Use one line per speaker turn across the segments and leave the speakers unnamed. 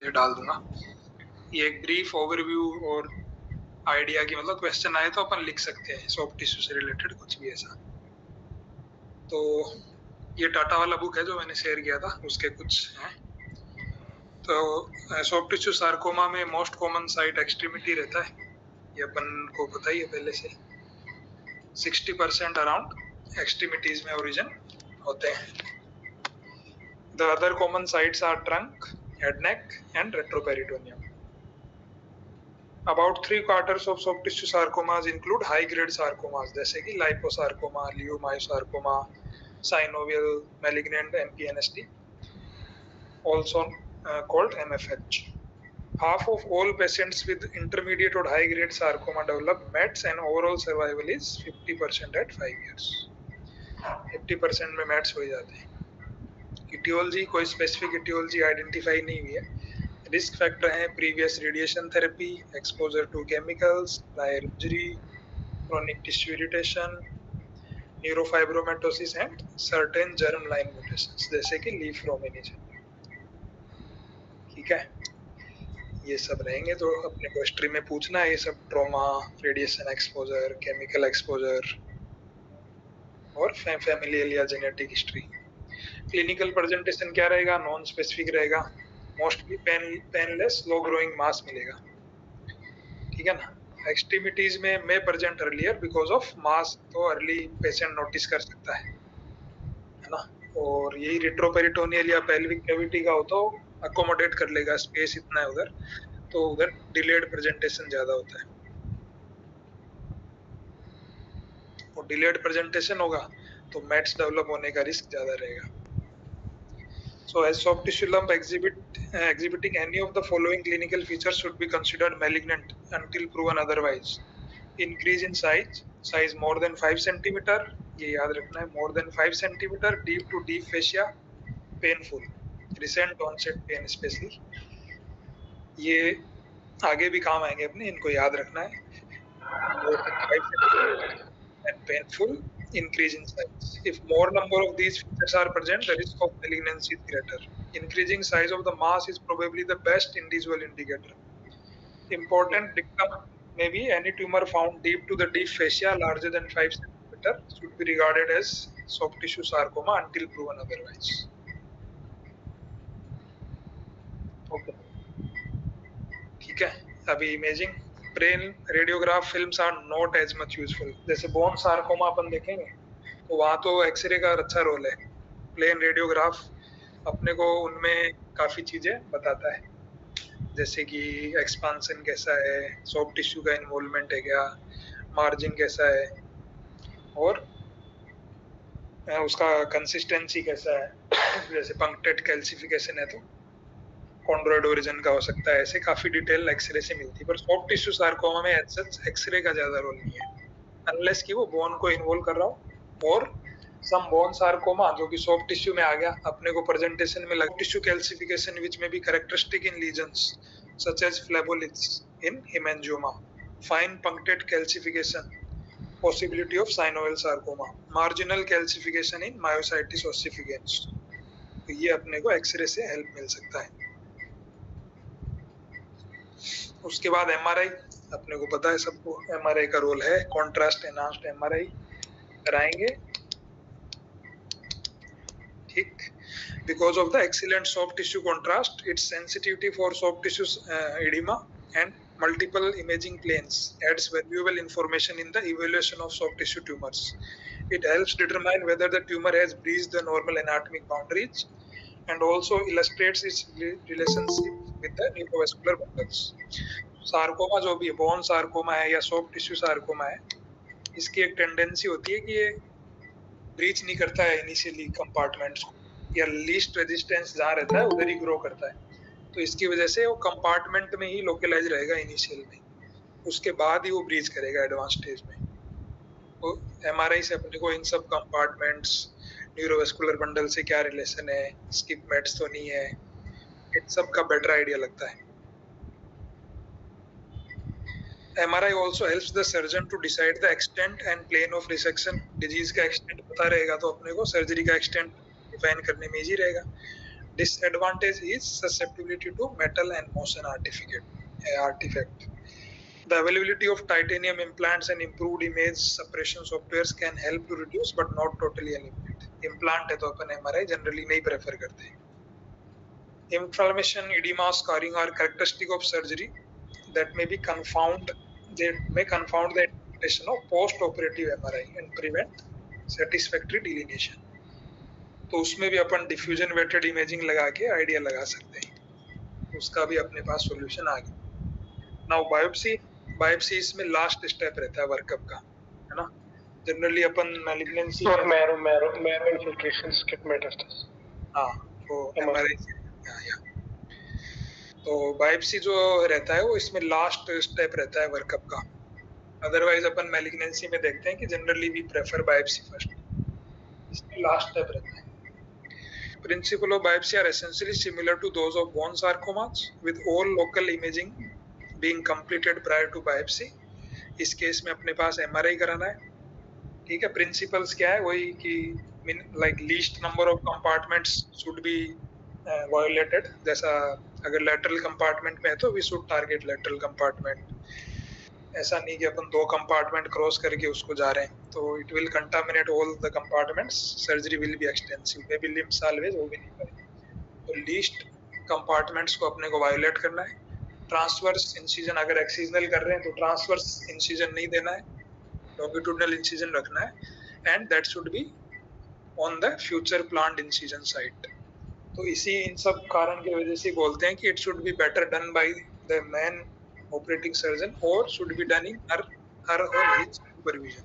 ये डाल दूंगा। ये एक ब्रीफ ओवरव्यू और आइडिया की मतलब क्वेश्चन आए तो अपन लिख सकते हैं सॉफ्ट टिश्यू से रिलेटेड कुछ भी ऐसा। तो ये टाटा वाला बुक है जो मैंने शेयर किया था, उसके कुछ हैं। तो सॉफ्ट टिश्यू सार्कोमा में मोस्ट कॉमन साइट एक्सट्रीमिटी रहता है, ये अपन को पता ही है पहले से। 60% अराउंड एक्सट्रीमिटीज में ओरिजिन होते हैं। The other common sites are trunk, head neck and retroperitoneum. About 3/4 of soft tissue sarcomas include high-grade sarcomas जैसे कि liposarcoma, leiomyosarcoma, synovial malignant MPNST, also called MFH. Half of all patients with intermediate or high-grade sarcoma develop METs and overall survival is 50% at 5 years. 50% में METs हो जाते हैं। etiology कोई specific etiology identify नहीं हुई है। रिस्क फैक्टर है previous radiation therapy, exposure to chemicals, prior injury, chronic tissue irritation, neurofibromatosis and certain germ line mutations जैसे कि लीफ रोमिनिज्म। ठीक है, ये सब रहेंगे तो अपने को हिस्ट्री में पूछना है ये सब, trauma, radiation exposure, chemical exposure और फैमिलियल या जेनेटिक हिस्ट्री। क्लिनिकल प्रेजेंटेशन क्या रहेगा? नॉन स्पेसिफिक रहेगा, mostly painless low growing mass मिलेगा। ठीक है ना। एक्सट्रीमिटीज में may present earlier because of mass, तो अर्ली पेशेंट नोटिस कर सकता है ना। और यही रेट्रोपेरिटोनियल या पेल्विक कैविटी का हो तो अकोमोडेट कर लेगा, स्पेस इतना है उधर, तो उधर डिलेड प्रेजेंटेशन ज्यादा होता है। और डिलेड प्रेजेंटेशन होगा तो मेट्स डेवलप होने का रिस्क ज्यादा रहेगा। So as soft tissue lump exhibiting any of the following clinical features should be considered malignant until proven otherwise. Increase in size more than 5 centimeter, ये याद रखना है, more than 5 centimeter, deep to deep fascia, painful, recent onset pain especially, ये आगे भी काम आएंगे अपने, इनको याद रखना है। more than 5 centimeter and painful, increase in size. If more number of these features are present, the risk of malignancy is greater. Increasing size of the mass is probably the best individual indicator. Important dictum may be any tumor found deep to the deep fascia larger than 5 centimeter should be regarded as soft tissue sarcoma until proven otherwise. Okay. ठीक है, अभी imaging brain radiograph films are not as much useful. जैसे bone sarcoma अपन देखेंगे तो वहां तो x ray का अच्छा रोल है, प्लेन रेडियोग्राफ अपने को उनमें काफी चीजें बताता है, जैसे कि एक्सपांशन कैसा है, सॉफ्ट टिश्यू का इन्वॉल्वमेंट है क्या, मार्जिन कैसा है, और उसका कंसिस्टेंसी कैसा है। जैसे पंक्टेड कैल्सिफिकेशन है तो कॉन्ड्रॉइड ओरिजिन का हो सकता है, ऐसे काफी डिटेल एक्सरे से मिलती है। पर सॉफ्ट टिश्यू सार्कोमा में एज सच एक्सरे का ज्यादा रोल नहीं है, अनलेस कि वो बोन को इन्वॉल्व कर रहा हो। और सम बोन सार्कोमा जो कि सॉफ्ट टिश्यू में आ गया, अपने को प्रेजेंटेशन में लग tissue calcification which may be characteristic in lesions such as phleboliths in haemangioma, fine punctate calcification, possibility of synovial sarcoma, marginal calcification in myositis ossificans। तो ये अपने को एक्सरे से हेल्प मिल सकता है। उसके बाद एमआरआई, अपने को पता है सबको एमआरआई का रोल है, कॉन्ट्रास्ट एनहांस्ड एमआरआई कराएंगे। ठीक, because of the excellent soft tissue contrast, its sensitivity for soft tissue edema and multiple imaging planes adds valuable information in the evaluation of soft tissue tumors. It helps determine whether the tumor has breached the normal anatomic boundaries and also illustrates its relationship with the neurovascular bundles. Sarcoma जो भी है, bone sarcoma है या soft tissue sarcoma है, इसकी एक tendency होती है कि ये ब्रीच नहीं करता है इनिशियली कंपार्टमेंट्स को, या लीस्ट रेजिस्टेंस जहाँ रहता है उधर ही ग्रो करता है, तो इसकी वजह से वो कंपार्टमेंट में ही लोकलाइज रहेगा इनिशियल में, उसके बाद ही वो ब्रीच करेगा एडवांस स्टेज में। तो एमआरआई से अपने को इन सब कंपार्टमेंट्स, न्यूरोवेस्कुलर बंडल से क्या रिलेशन है, स्किप मेट्स तो नहीं है, इन सब का बेटर आइडिया लगता है। MRI also helps the surgeon to decide the extent and plane of resection। Disease का एक्सटेंट पता रहेगा तो अपने को सर्जरी का एक्सटेंट डिफाइन करने में इजी रहेगा। Disadvantage is susceptibility to metal and motion artifact. The availability of titanium implants and improved image suppression softwares can help to reduce but not totally eliminate. Implant है तो अपन MRI generally नहीं prefer करते. Inflammation, edema, scarring are characteristic of surgery that may confound the interpretation of post-operative MRI and prevent satisfactory delineation. तो उसमें भी अपन diffusion weighted imaging लगा के idea लगा सकते हैं, उसका भी अपने पास सॉल्यूशन आ गया. नाउ बायोप्सी इसमें लास्ट स्टेप रहता है वर्कअप का, है ना. जनरली अपन मैलिग्नेंसी
और मैरो इन्फिल्ट्रेशन स्किप मेटास्टेसिस,
हाँ वो एमआरआई. तो बायोप्सी जो रहता है वो इसमें लास्ट स्टेप रहता है वर्कअप का. अदरवाइज अपन मैलिग्नेंसी में देखते हैं कि generally we prefer biopsy first, इसमें लास्ट स्टेप रहता है. Principle of biopsy are essentially similar to those of bone sarcomas, with all local imaging being completed prior to biopsy. इस केस में अपने पास MRI कराना है, ठीक है. प्रिंसिपल्स क्या है, वही कि like least number of compartments should be violated. जैसा अगर lateral compartment में है तो we should target lateral compartment. ऐसा नहीं कि अपन 2 कंपार्टमेंट क्रॉस करके उसको जा रहे हैं, तो it will contaminate all the compartments, surgery will be extensive, may be lymph salvage वो भी नहीं करेंगे. तो लीस्ट कंपार्टमेंट्स को अपने को वायोलेट करना है. ट्रांसवर्स इंसिजन अगर एक्सिजनल कर रहे हैं तो ट्रांसवर्स इंसिजन नहीं देना है, लॉन्गिट्यूडनल इंसिजन रखना है, and that should be on the future planned incision site. तो इसी इन सब कारण की वजह से बोलते हैं कि it should be better done by the man operating surgeon और शुड बी डन इन हर और हिज सुपरविजन.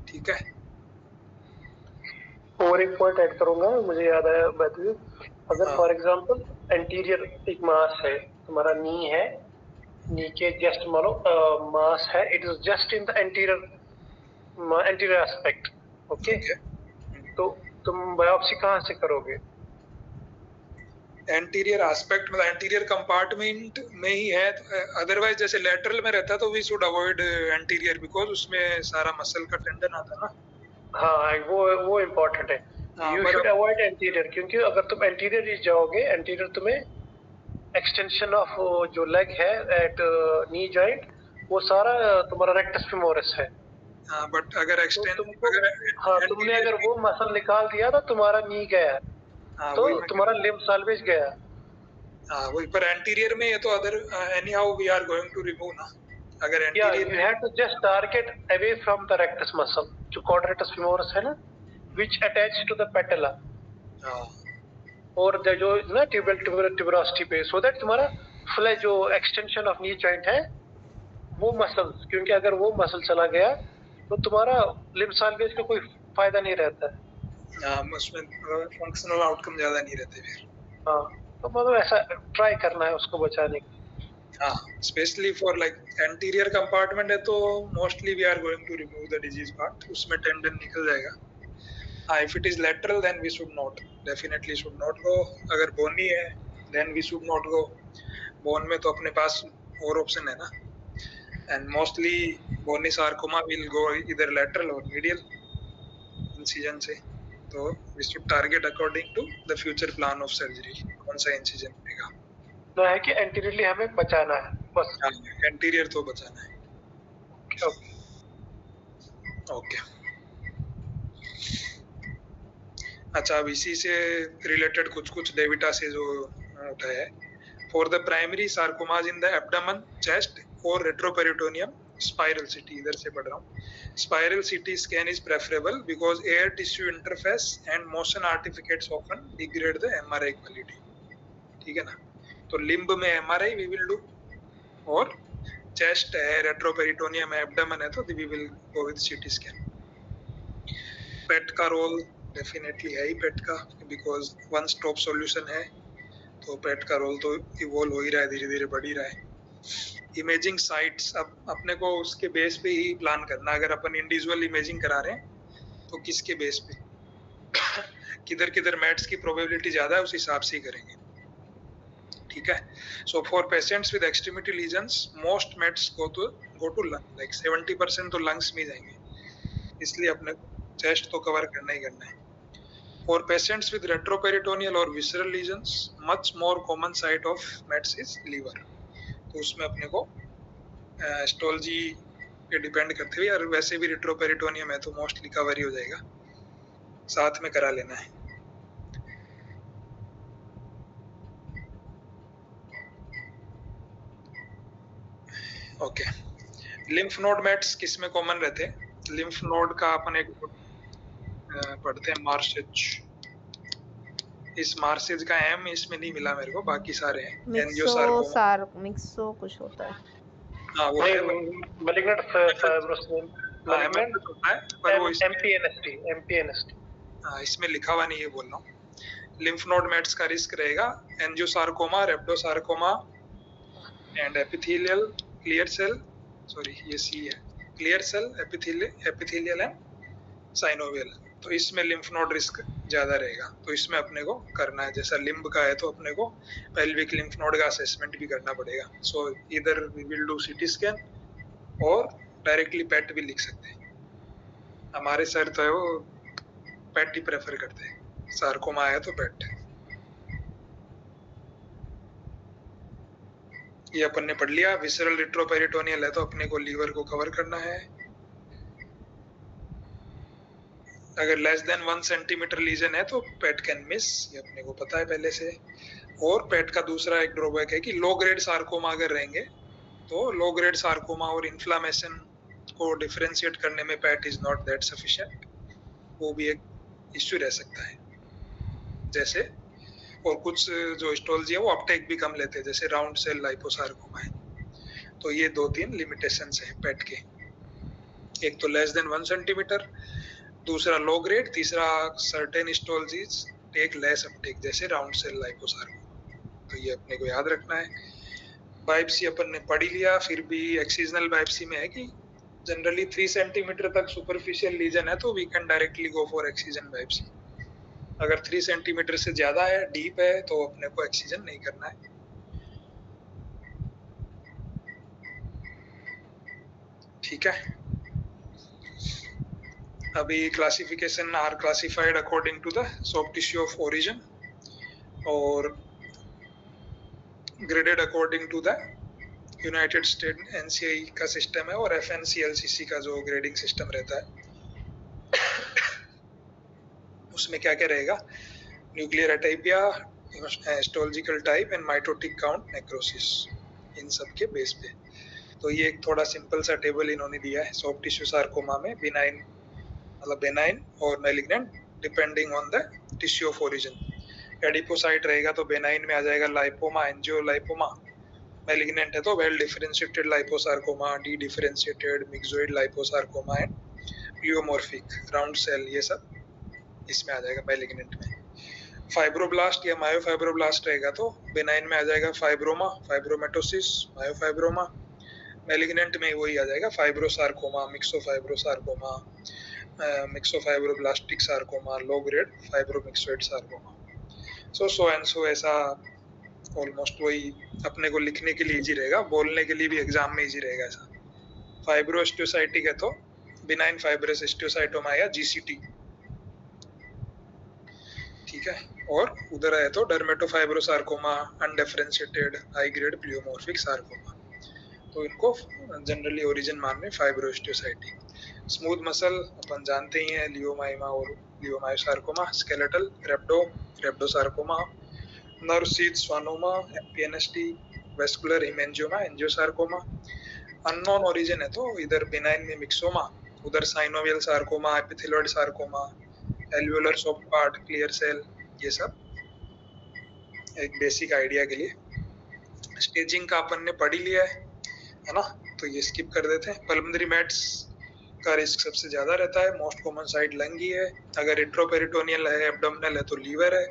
ठीक है.
और एक पॉइंट ऐड करूंगा, मुझे याद आया बताइए. अगर फॉर एग्जांपल एंटीरियर एक मास है, तुम्हारा नी है, नी के जस्ट मानो मास है, it is just in the anterior aspect, okay. तो तुम बायोप्सी कहाँ से करोगे?
एंटीरियर एस्पेक्ट में, एंटीरियर कंपार्टमेंट में ही है. अदरवाइज जैसे लेटरल में रहता तो we should avoid anterior, because उसमें सारा मसल का टेंडन आता है ना.
हाँ वो इम्पोर्टेंट है. यू शुड अवॉइड एंटीरियर, क्योंकि अगर तुम एंटीरियर जाओगे, एंटीरियर तुम्हें एक्सटेंशन ऑफ जो लेग है एट नी जॉइंट, वो सारा तुम्हारा रेक्टस फेमोरिस है.
हाँ, बट अगर
तुमने अगर वो मसल निकाल दिया तो तुम्हारा नी गया, तो तुम्हारा लिम्फ साल्वेज गया.
वही. पर एंटीरियर में ये तो other anyhow we are going to remove ना. अगर anterior
you have to just target away from the rectus muscle, जो क्वाड्रेटस फेमोरिस है ना, व्हिच अटैच टू द पेटला, और जो ना ट्यूबरोसिटी पे, सो दैट तुम्हारा फ्लैश जो एक्सटेंशन ऑफ नी जॉइंट है वो मसल, क्योंकि अगर वो मसल चला गया तो तुम्हारा लिम्फ साल्वेज का कोई फायदा नहीं रहता है.
उसमें फंक्शनल आउटकम ज्यादा नहीं रहते फिर.
हाँ, तो मतलब ऐसा ट्राई करना है उसको बचाने का.
हाँ, specially for like anterior compartment है तो mostly we are going to remove the disease part, उसमें टेंडन निकल जाएगा. हाँ, if it is lateral then we should not, definitely should not go. अगर बोनी है then we should not go. Bone में तो अपने पास और ऑप्शन है ना, and mostly bony sarcoma will go इधर लेटरल और मीडियल इंसिजन से. तो we should target according to the future plan of surgery, कौन सा इंसिजन रहेगा.
तो है कि एंटीरियरली हमें बचाना है बस.
हाँ, एंटीरियर तो बचाना है. ओके. अच्छा, अब इसी से रिलेटेड कुछ डेविटा से जो उठाया है. For the primary sarcomas in the abdomen, chest और रेट्रोपेरिटोनियम, स्पाइरल सीटी, इधर से पढ़ रहा हूँ. Spiral CT scan is preferable because air tissue interface and motion artifacts often degrade the MRI quality. ठीक है ना. तो लिम्ब में MRI we will do, और चेस्ट है, रेट्रोपेरिटोनियम है, एब्डोमेन है, तो we will go with CT scan. पेट का रोल डेफिनेटली है ही पेट का, बिकॉज वन स्टॉप सॉल्यूशन है, तो पेट का रोल तो इवॉल्व हो ही रहा है, धीरे धीरे बढ़ ही रहा है. इमेजिंग साइट्स, अब अपने को उसके बेस पे ही प्लान करना. अगर अपन इंडिविजुअल इमेजिंग करा रहे हैं तो किसके बेस पे, किधर मैट्स की प्रोबेबिलिटी ज्यादा है, उस हिसाब से ही करेंगे. ठीक है. So for patients with extremity lesions, most mets go to lung, like 70% तो लंग्स में जाएंगे, इसलिए अपने चेस्ट तो कवर करना ही करना है. For patients with retroperitoneal or visceral lesions, much more common site of METs is liver. तो उसमें अपने को हिस्टोलॉजी पे डिपेंड करते हुए, और वैसे भी रेट्रोपेरिटोनियम है तो मोस्टली कवर ही हो जाएगा, साथ में करा लेना है। ओके, लिम्फ नोड मेट्स किस में कॉमन रहते हैं? लिम्फ नोड का अपन एक पढ़ते हैं, मार्सेज। इस मार्सेज का एम इसमें नहीं मिला मेरे को, बाकी सारे हैं।
एंजियोसार्कोमा मिक्सो कुछ होता है।
हाँ वो है
मैलिग्नेंट फाइब्रोसिस, मैलिग्नेंट
होता है, पर वो
एमपीएनएसटी।
हाँ, इसमें लिखा हुआ नहीं है, बोल रहा हूँ। लिम्फ नोड मेट्स का रिस्क रहेगा angiosarcoma, rhabdosarcoma and epithelial clear cell, sorry ये सी है, clear cell epithelial and synovial. तो इसमें लिम्फ नोड रिस्क ज्यादा रहेगा, तो इसमें अपने को करना है, जैसा लिम्ब का है तो अपने को पेल्विक लिम्फ नोड का असेसमेंट भी करना पड़ेगा। सो इधर we will do CT scan और डायरेक्टली पेट भी लिख सकते हैं। हमारे सर तो है वो पेट ही प्रेफर करते हैं, सार्कोमा है तो पेट। ये अपन ने पढ़ लिया। विसरल रेट्रोपेरिटोनियल है तो अपने को लीवर को कवर करना है। अगर लेस देन 1 सेंटीमीटर लीजन है तो पेट कैन मिस, ये अपने को पता है पहले से। और पेट का दूसरा एक ड्रॉबैक है कि लो ग्रेड सार्कोमा अगर रहेंगे तो लो ग्रेड सार्कोमा और इन्फ्लामेशन को डिफरेंशिएट करने में पेट इज नॉट दैट सफिशिएंट, वो भी एक इश्यू रह सकता है। जैसे और कुछ जो हिस्टोलॉजी है वो अपटेक भी कम लेते हैं, जैसे राउंड सेल लाइपोसार्कोमा है। तो ये 2-3 लिमिटेशंस हैं पेट के, एक तो लेस देन 1 सेंटीमीटर, दूसरा लो ग्रेड, तीसरा सर्टेन हिस्टोलॉजीज टेक लेस अपटेक, जैसे राउंड सेल लाइपोसार्कोमा। तो ये अपने को याद रखना है। बायोप्सी अपन ने पढ़ ही लिया, फिर भी एक्सिजनल बायोप्सी में है कि जनरली 3 सेंटीमीटर तक सुपरफिशियल लीजन है तो we can directly go for excision biopsy. अगर 3 सेंटीमीटर से ज्यादा है, डीप है, तो अपने को एक्सिजन नहीं करना है। ठीक है, अभी classification are classified according to the soft tissue of origin और graded according to the United State NCI का सिस्टम है, और एफएनसीएलसीसी का जो ग्रेडिंग सिस्टम रहता है उसमें क्या क्या रहेगा, nuclear atypia, histological type and mitotic count, necrosis, इन सब के बेस पे। तो ये एक थोड़ा सिंपल सा टेबल इन्होंने दिया है सॉफ्ट टिश्यू सार्कोमा में, बिनाइन मतलब बेनाइन और malignant depending on the tissue of origin. Adipocyte रहेगा तो बेनाइन में आ जाएगा लाइपोमा, एंजियोलाइपोमा। मैलिग्नेंट है तो well differentiated liposarcoma, dedifferentiated myxoid liposarcoma and pleomorphic round cell, ये सब इसमें आ जाएगा मैलिग्नेंट में। फाइब्रोब्लास्ट या मायोफाइब्रोब्लास्ट रहेगा तो बेनाइन में आ जाएगा फाइब्रोमा, फाइब्रोमेटोसिस, मायोफाइब्रोमा। मैलिग्नेंट में वही आ जाएगा fibrosarcoma, myxofibrosarcoma, myxofibroblastic sarcoma, low grade fibromyxoid sarcoma. So and so, ऐसा ऑलमोस्ट वही अपने को लिखने के लिए इजी रहेगा, बोलने के लिए भी एग्जाम में इजी रहेगा ऐसा। फाइब्रोस्टियोसाइटिक है तो बिनाइन फाइब्रस हिस्टियोसाइटोमा या जीसीटी, ठीक है। और उधर है तो dermatofibrosarcoma, undifferentiated high grade pleomorphic sarcoma. तो इनको जनरली ओरिजिन मानने फाइब्रोस्टियोसाइटिक। स्मूथ मसल अपन जानते ही हैं, लियोमाइमा और leiomyosarcoma. Skeletal rhabdosarcoma, nerve sheath schwannoma, MPNST, vascular haemangioma, angiosarcoma. Unknown origin है तो इधर बिनाइन में मिक्सोमा, उधर synovial sarcoma, epithelioid sarcoma, alveolar soft part, clear cell, ये सब एक बेसिक आइडिया के लिए। स्टेजिंग का अपन ने पढ़ ही लिया है ना, तो ये स्किप कर देते हैं। पल्मोनरी मेट्स का रिस्क सबसे ज्यादा रहता है, मोस्ट कॉमन साइड लंग ही है। अगर रेट्रोपेरिटोनियल है, एब्डोमिनल है तो लीवर है।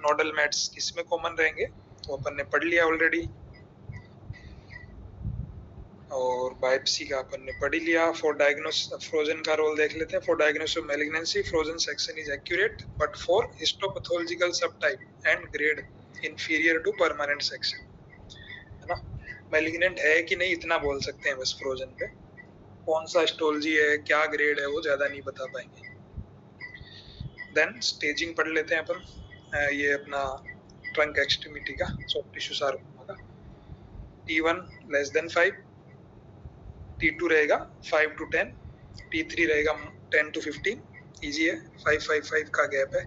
नोडल मेट्स किसमें कॉमन रहेंगे तो अपन ने पढ़ लिया ऑलरेडी, और बायोप्सी का अपन ने पढ़ ही लिया। फॉर डायग्नोसिस फ्रोजन का रोल देख लेते हैं। For diagnosis of malignancy, frozen section is accurate but for histopathological subtype and grade inferior to permanent section, है ना। मैलिग्नेंट है कि नहीं इतना बोल सकते हैं बस फ्रोजन पे, कौन सा हिस्टोलॉजी है, क्या ग्रेड है, वो ज्यादा नहीं बता पाएंगे। देन स्टेजिंग पढ़ लेते हैं अपन, ये अपना ट्रंक एक्सट्रीमिटी का सॉफ्ट टिश्यू सार्कोमा का। T1 लेस देन 5, T2 रहेगा 5 to 10, T3 रहेगा 10 to 15, इजी है, 5 का गैप है,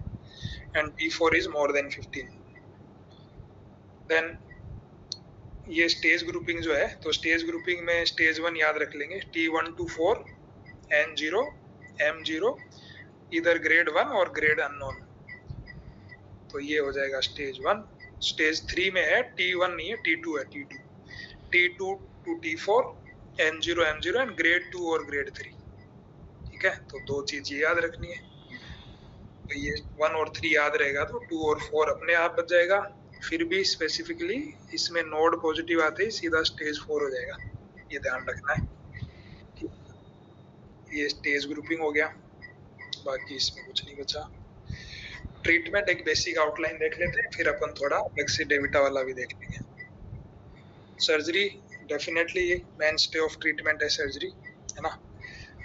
and T4 is more than 15। Then ये स्टेज ग्रुपिंग जो है, तो स्टेज ग्रुपिंग में स्टेज 1 याद रख लेंगे, T1 to 4, N0, M0, इधर ग्रेड 1 और ग्रेड अननोन, तो ये हो जाएगा स्टेज 1। स्टेज 3 में है T1 नहीं है, T2 है, T2 to T4, N0, M0 and grade 2 और ग्रेड 3। ठीक है, तो दो चीज ये याद रखनी है, तो ये 1 और 3 याद रहेगा तो 2 और 4 अपने आप बच जाएगा। फिर भी स्पेसिफिकली इसमें नोड पॉजिटिव आते ही सीधा स्टेज 4 हो जाएगा, ये ध्यान रखना है। ये स्टेज ग्रुपिंग हो गया, बाकी इसमें कुछ नहीं बचा। ट्रीटमेंट एक बेसिक आउटलाइन देख लेते हैं, फिर अपन थोड़ा लेक्सी डेविटा वाला भी देख लेंगे। Surgery definitely main stay of treatment है सर्जरी, है ना,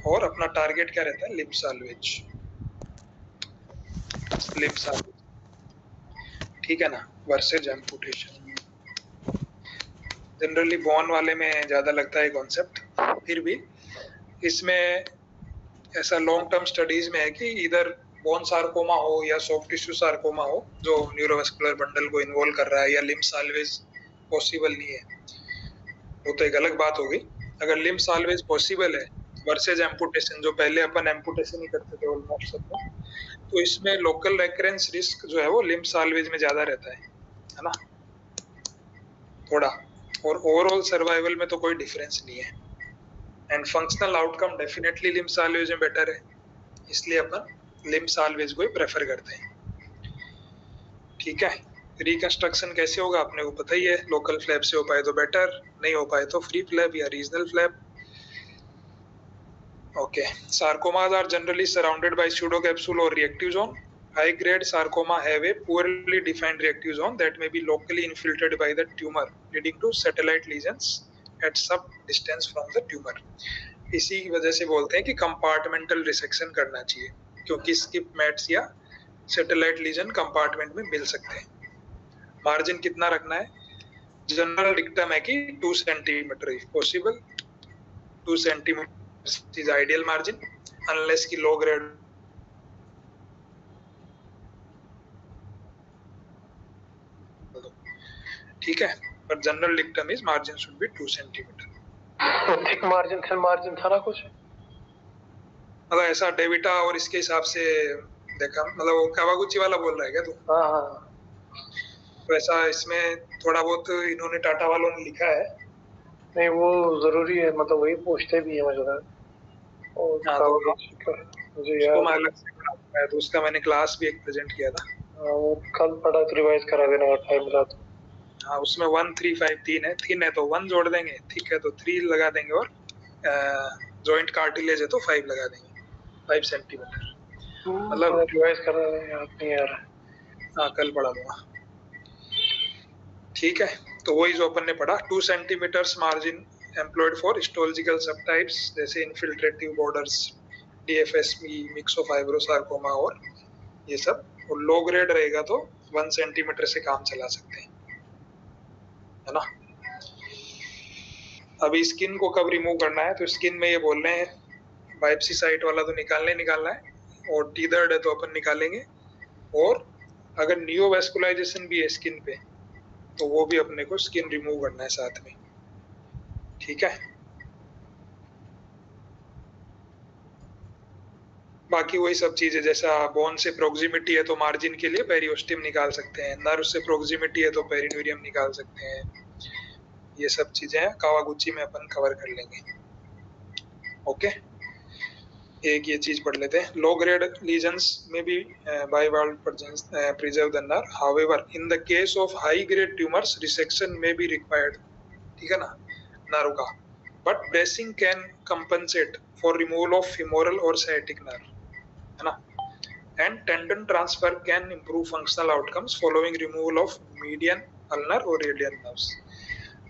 और अपना टारगेट क्या रहता है, लिम्ब साल्वेज, लिम्ब साल्वेज, ठीक है ना, वर्सेज एम्पुटेशन। जनरली बोन वाले में ज्यादा लगता है कॉन्सेप्ट, फिर भी इसमें ऐसा लॉन्ग टर्म स्टडीज में है कि इधर बोन सार्कोमा हो या सॉफ्ट टिश्यू सार्कोमा हो जो न्यूरोवास्कुलर बंडल को इन्वॉल्व कर रहा है, या लिम्ब साल्वेज पॉसिबल नहीं है, वो तो एक अलग बात होगी। अगर लिम्ब साल्वेज पॉसिबल है वर्सेज एम्पुटेशन, जो पहले अपन एम्पुटेशन ही करते थे ऑलमोस्ट सब में, तो इसमें लोकल रेकरेंस रिस्क जो है वो लिम्ब साल्वेज में ज्यादा रहता है ना, थोड़ा, और ओवरऑल सर्वाइवल में तो कोई डिफरेंस नहीं है, and functional outcome definitely limb salvage में बेटर है, इसलिए अपन लिम्ब साल्वेज को ही प्रेफर करते हैं। ठीक है, रिकंस्ट्रक्शन कैसे होगा अपने को पता ही है, लोकल फ्लैप से हो पाए तो बेटर, नहीं हो पाए तो फ्री फ्लैप या regional flap. Okay, sarcomas are generally surrounded by pseudo capsule or reactive zone. High grade sarcoma have a poorly defined reactive zone that may be locally infiltrated by the tumor, leading to satellite lesions at some distance from the tumor. इसी की वजह से बोलते हैं कि compartmental resection करना चाहिए, क्योंकि स्किप मैट्स या सैटेलाइट लीजन कंपार्टमेंट में मिल सकते हैं। मार्जिन कितना रखना है, जनरल डिक्टम है कि 2 centimetre if possible, 2 centimetre is ideal margin unless की low grade ठीक है, पर general dictum is margin should be 2 centimetre.
Thick margin था ना कुछ,
मतलब ऐसा डेविटा और इसके हिसाब से देखा, मतलब वो कावागुची वाला बोल रहा है क्या तू?
हाँ,
तो ऐसा इसमें थोड़ा बहुत इन्होंने टाटा वालों ने लिखा है,
नहीं वो जरूरी है, मतलब वही पूछते भी है मुझे, और
हाँ, तो
मुझे
उसको
याद
मैं अलग से पढ़ाऊंगा, तो उसका मैंने क्लास भी एक प्रेजेंट किया था।
वो कल पढ़ा तो रिवाइज करा देना अगर टाइम मिला तो।
हाँ, उसमें 1 3 5 3 है, थिन है तो 1 जोड़ देंगे, ठीक है तो 3 लगा देंगे, और जॉइंट कार्टिलेज है तो 5 लगा देंगे, 5 सेंटीमीटर, मतलब
रिवाइज कर रहा है, याद नहीं आ रहा।
हाँ, कल पढ़ा दूंगा। ठीक है, तो वही जो अपन ने पढ़ा, 2 centimetres margin employed for histological subtypes जैसे इन्फिल्ट्रेटिव बॉर्डर्स, डीएफएसमी, मिक्सोफाइब्रोसार्कोमा और ये सब, और लो ग्रेड रहेगा तो 1 सेंटीमीटर से काम चला सकते हैं, है ना। अभी स्किन को कब रिमूव करना है, तो स्किन में ये बोल रहे हैं बायोप्सी साइट वाला तो निकालना है, और टीदर्ड है तो अपन निकालेंगे, और अगर नियोवैस्कुलाइजेशन भी है स्किन पे तो वो भी अपने को स्किन रिमूव करना है साथ में। ठीक है, बाकी वही सब चीजें, जैसा बोन से प्रोक्सिमिटी है तो मार्जिन के लिए पेरियोस्टिम निकाल सकते हैं, नर्व से प्रोक्सिमिटी है तो पेरिन्यूरियम निकाल सकते हैं, ये सब चीजें कावागुची में अपन कवर कर लेंगे। ओके, एक ये चीज पढ़ लेते हैं, लो ग्रेड लीजन्स में भी bivalve preserve the nerve, however in the case of high grade tumours resection में बी रिक्वायर्ड, ठीक है ना, नर्व का, but bracing can compensate for removal of femoral और sciatic nerve, है ना, and tendon transfer can improve functional outcomes following removal of median ulnar और radial nerves.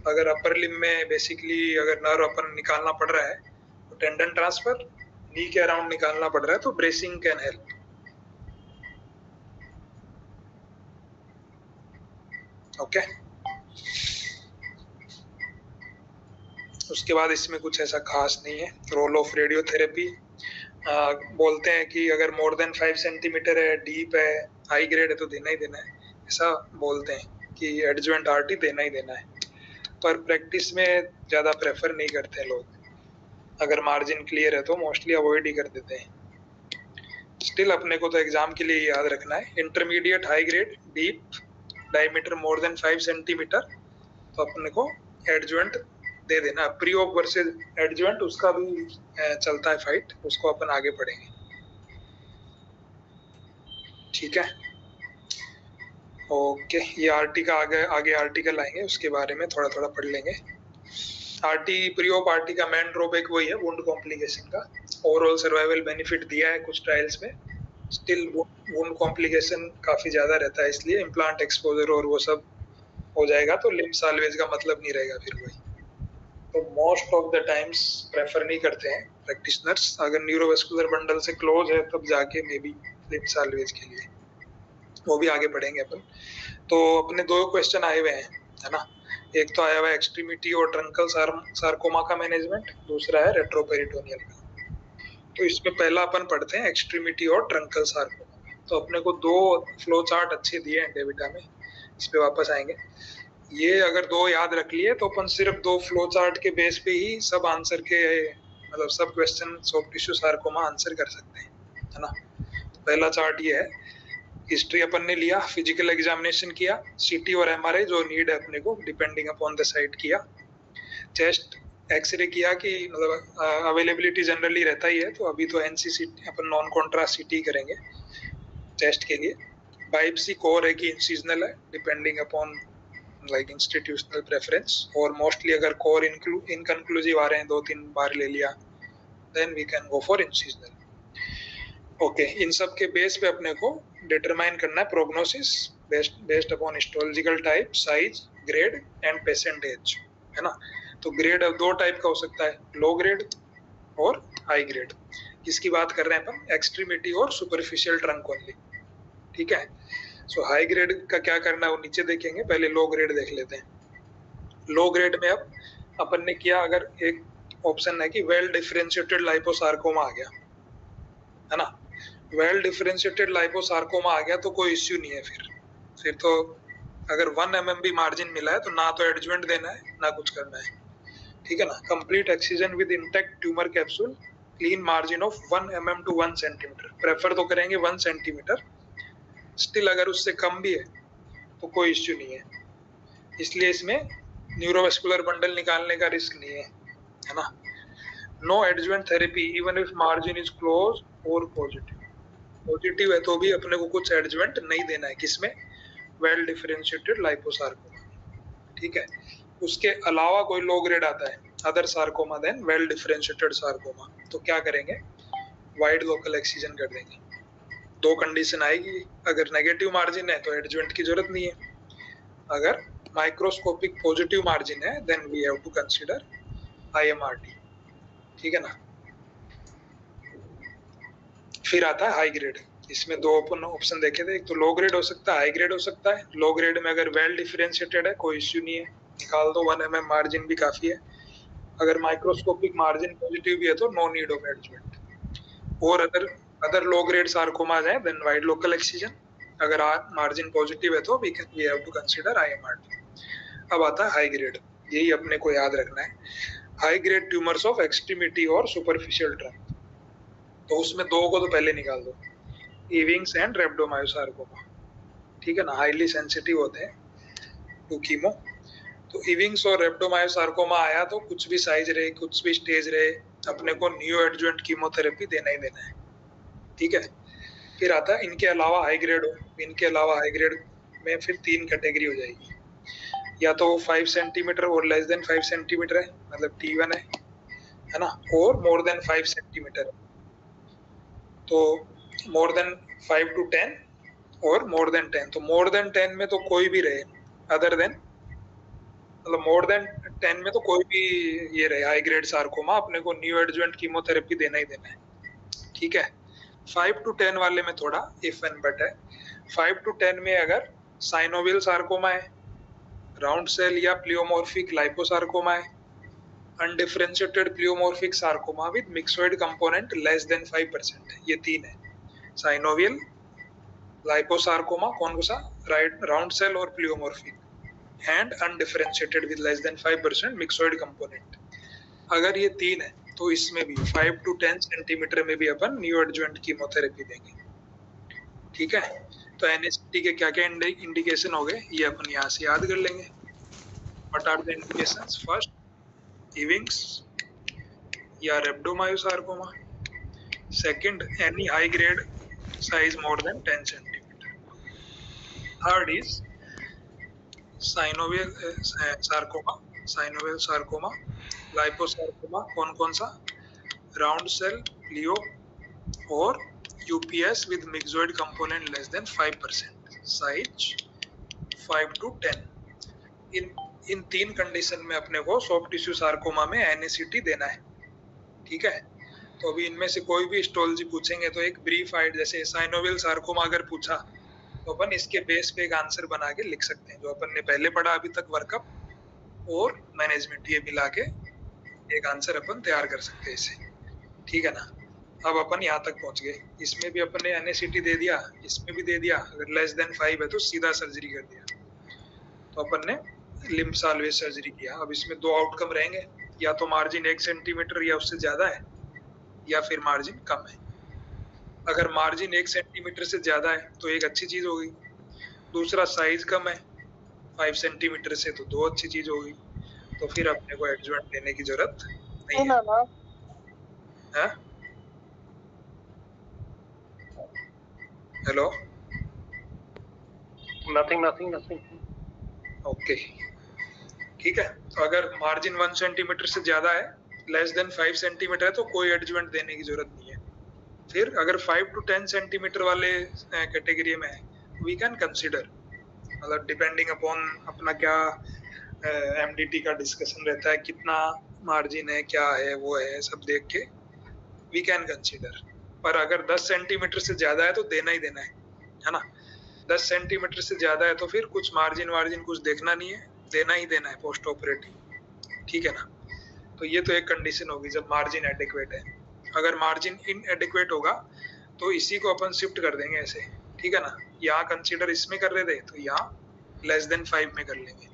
अगर अपर लिम्ब में बेसिकली अगर नर्व अपन निकालना पड़ रहा है तो टेंडन ट्रांसफर, नी के अराउंड निकालना पड़ रहा है तो ब्रेसिंग कैन हेल्प, ओके। उसके बाद इसमें कुछ ऐसा खास नहीं है। रोल ऑफ रेडियोथेरेपी बोलते हैं कि अगर मोर देन 5 सेंटीमीटर है, डीप है, हाई ग्रेड है तो देना ही देना है, ऐसा बोलते हैं कि एडजुवेंट आरटी देना ही देना है। पर प्रैक्टिस में ज़्यादा प्रेफर नहीं करते लोग। अगर मार्जिन क्लियर है तो मोस्टली अवॉइड ही कर देते हैं। स्टिल अपने को तो एग्जाम के लिए याद रखना है, intermediate, high grade, deep, diameter मोर देन 5 सेंटीमीटर, तो अपने को एडजुवेंट दे देना। प्री ऑप वर्सेस एडजुवेंट उसका भी चलता है फाइट, उसको अपन आगे पढ़ेंगे। ठीक है, ओके। ये आरटी का आगे आर्टिकल आएंगे, उसके बारे में थोड़ा थोड़ा पढ़ लेंगे। आरटी, प्री ऑप आरटी का मेन ड्रॉबैक वही है, वुंड कॉम्प्लिकेशन का। ओवरऑल सर्वाइवल बेनिफिट दिया है कुछ ट्रायल्स में, स्टिल वुंड कॉम्प्लिकेशन काफी ज्यादा रहता है, इसलिए इम्प्लांट एक्सपोजर और वो सब हो जाएगा तो लिम्ब साल्वेज का मतलब नहीं रहेगा फिर वही। तो most of the times prefer नहीं करते हैं प्रैक्टिशनर्स। अगर न्यूरोवेस्कुलर बंडल से क्लोज है तब जाके मे बी लिम्ब साल्वेज के लिए, वो भी आगे पढ़ेंगे अपन। तो अपने दो क्वेश्चन आए हुए हैं, है ना। एक तो आया हुआ है एक्सट्रीमिटी और ट्रंकल सार्कोमा का मैनेजमेंट, दूसरा है रेट्रोपेरिटोनियल का। तो इसमें पहला अपन पढ़ते हैं एक्सट्रीमिटी और ट्रंकल सार्कोमा। तो अपने को दो फ्लो चार्ट अच्छे दिए हैं डेविटा में, इस पे वापस आएंगे। ये अगर दो याद रख लिए तो अपन सिर्फ दो फ्लो चार्ट के बेस पे ही सब आंसर के, मतलब सब question soft tissue sarcoma answer कर सकते हैं, है ना। तो पहला चार्ट ये है, हिस्ट्री अपन ने लिया, फिजिकल एग्जामिनेशन किया, सीटी और एमआरआई जो नीड है अपने को डिपेंडिंग अपॉन द साइट किया, चेस्ट एक्सरे किया कि मतलब अवेलेबिलिटी जनरली रहता ही है, तो अभी तो एनसीसीटी अपन नॉन कॉन्ट्रास्ट सीटी करेंगे चेस्ट के लिए। बायोप्सी कोर है कि इंसिजनल है, depending upon like institutional preference, और मोस्टली अगर कोर इनकंक्लूसिव आ रहे हैं, 2-3 बार ले लिया, then we can go for incisional. Okay, इन सब के बेस पे अपने को डिटरमाइन करना है prognosis based upon histological type, size, grade and patient age, है ना। तो ग्रेड अब दो टाइप का हो सकता है, लो ग्रेड और हाई ग्रेड। किसकी बात कर रहे हैं अपन, एक्सट्रीमिटी और सुपरफिशियल ट्रंक ओनली। ठीक है, सो हाई ग्रेड का क्या करना है वो नीचे देखेंगे, पहले लो ग्रेड देख लेते हैं। लो ग्रेड में अब अपन ने किया, अगर एक ऑप्शन है कि वेल डिफरेंशिएटेड लाइपोसार्कोमा आ गया, है ना। वेल डिफरेंशिएटेड लाइपोसार्कोमा आ गया तो कोई इश्यू नहीं है। फिर तो अगर 1 mm भी मार्जिन मिला है तो ना तो एडजुवेंट देना है ना कुछ करना है, ठीक है ना। Complete excision with intact tumour capsule, clean margin of 1 mm to 1 cm, prefer तो करेंगे 1 सेंटीमीटर। स्टिल अगर उससे कम भी है तो कोई इश्यू नहीं है, इसलिए इसमें न्यूरोवेस्कुलर बंडल निकालने का रिस्क नहीं है ना। No adjuvant therapy even if margin is close और पॉजिटिव है तो भी अपने को कुछ एडजुवेंट नहीं देना है, किसमें, वेल डिफरेंशिएटेड लाइपोसार्कोमा, ठीक है। उसके अलावा कोई लो ग्रेड आता है, other sarcoma then well differentiated sarcoma, तो क्या करेंगे, वाइड लोकल एक्सीजन कर देंगे। दो कंडीशन आएगी, अगर नेगेटिव मार्जिन है तो एडजुवेंट की जरूरत नहीं है, अगर माइक्रोस्कोपिक पॉजिटिव मार्जिन है then we have to consider IMRT, ठीक है ना। फिर आता है हाई ग्रेड, इसमें दो अपन ऑप्शन देखे थे, एक तो लो ग्रेड हो सकता है, हाई ग्रेड हो सकता है। लो ग्रेड में अगर वेल डिफरेंशिएटेड है कोई इश्यू नहीं है, निकाल दो, 1 mm मार्जिन भी काफी है। अगर माइक्रोस्कोपिक मार्जिन पॉजिटिव भी है तो नो नीड ऑफ एडजुवेंट। और अदर लो ग्रेड सार्कोमास है देन वाइड लोकल एक्सीजन, अगर मार्जिन पॉजिटिव है तो we have to consider IMRT. अब आता है हाई ग्रेड, यही अपने को याद रखना है, high grade tumours of extremity और सुपरफिशियल ट्रंक। तो उसमें दो को तो पहले निकाल दो, इविंग्स एंड रेब्डोमायोसार्कोमा, ठीक है ना, हाईली सेंसिटिव होते हैं टू कीमो। तो इविंग्स और रेब्डोमायोसार्कोमा आया तो कुछ भी साइज रहे, कुछ भी स्टेज रहे, अपने को न्यू एडजुवेंट कीमोथेरेपी देना ही देना है, ठीक है। फिर आता है इनके अलावा हाई ग्रेड हो, इनके अलावा हाई ग्रेड में फिर 3 कैटेगरी हो जाएगी, या तो 5 सेंटीमीटर और लेस देन 5 सेंटीमीटर है, मतलब T1 है ना, और मोर देन 5 सेंटीमीटर, तो मोर देन 5 to 10 और मोर देन 10। तो मोर देन 10 में तो कोई भी रहे, अदर देन मतलब मोर देन 10 में तो कोई भी ये रहे हाई ग्रेड सार्कोमा, अपने को न्यू एडजुवेंट कीमोथेरेपी देना ही देना है, ठीक है। 5 to 10 वाले में थोड़ा इफ एंड बट है। 5 to 10 में अगर साइनोवियल सार्कोमा है राउंड सेल या प्लियोमॉर्फिक लाइपोसार्कोमा है, undifferentiated pleomorphic sarcoma with myxoid component less than 5%, ये तीन है, साइनोवियल, लाइपोसार्कोमा, कौन सा, राउंड सेल और pleomorphic, and undifferentiated with less than 5% myxoid component. अगर ये तीन है तो इसमें भी 5 to 10 सेंटीमीटर में भी अपन न्यू एडजुवेंट कीमोथेरेपी देंगे। ठीक है, तो एनएसटी के क्या क्या इंडिकेशन हो गए ये अपन यहाँ से याद कर लेंगे। What are the indications? First, Ewing's या rhabdomyosarcoma. Second, any high grade size more than 10 centimetre. Third is synovial sarcoma, liposarcoma, कौन सा, राउंड सेल, प्लियो और UPS with myxoid component less than 5%, size 5 to 10। इन तीन condition में अपने को soft tissue sarcoma में एनएसीटी देना है। ठीक है, तो अभी इनमें से कोई भी हिस्टोलॉजी पूछेंगे तो एक ब्रीफ आइड, जैसे साइनोवियल सार्कोमा अगर पूछा तो अपन इसके बेस पे एक आंसर बना के लिख सकते हैं, जो अपन ने पहले पढ़ा अभी तक, वर्कअप और मैनेजमेंट, ये मिला के एक आंसर अपन तैयार कर सकते हैं इसे। ठीक है ना, अब अपन यहाँ तक पहुंच गए। इसमें भी अपन ने एनएसीटी दे दिया, इसमें भी दे दिया, अगर लेस देन 5 है तो सीधा सर्जरी कर दिया। तो अपन ने लिम्फ साल्वेज सर्जरी किया। अब इसमें दो आउटकम रहेंगे, या तो मार्जिन 1 सेंटीमीटर या उससे ज्यादा है, या फिर मार्जिन कम है। अगर मार्जिन 1 सेंटीमीटर से ज्यादा है तो एक अच्छी चीज होगी, दूसरा साइज कम है 5 सेंटीमीटर से तो दो अच्छी चीज होगी। तो फिर अपने को एडजुवेंट देने की जरूरत नहीं है। Hello,
nothing.
ओके, ठीक है। तो अगर मार्जिन 1 सेंटीमीटर से ज्यादा है, लेस देन 5 सेंटीमीटर है, तो कोई एडजुवेंट देने की जरूरत नहीं है। फिर अगर 5 to 10 सेंटीमीटर वाले कैटेगरी में है, वी कैन कंसीडर, मतलब डिपेंडिंग अपॉन अपना क्या एमडीटी का डिस्कशन रहता है, कितना मार्जिन है, क्या है, वो है, सब देख के वी कैन कंसीडर। पर अगर 10 सेंटीमीटर से ज्यादा है तो देना ही देना है ना। 10 सेंटीमीटर से ज्यादा है तो फिर कुछ मार्जिन कुछ देखना नहीं है, देना ही देना है पोस्ट ऑपरेटिव। ठीक है ना, तो ये तो एक कंडीशन होगी जब मार्जिन एडिक्वेट है। अगर मार्जिन इनएडिक्वेट होगा तो इसी को अपन शिफ्ट कर देंगे ऐसे। ठीक है ना, यहाँ कंसीडर इसमें कर रहे थे तो यहाँ लेस देन 5 में कर लेंगे।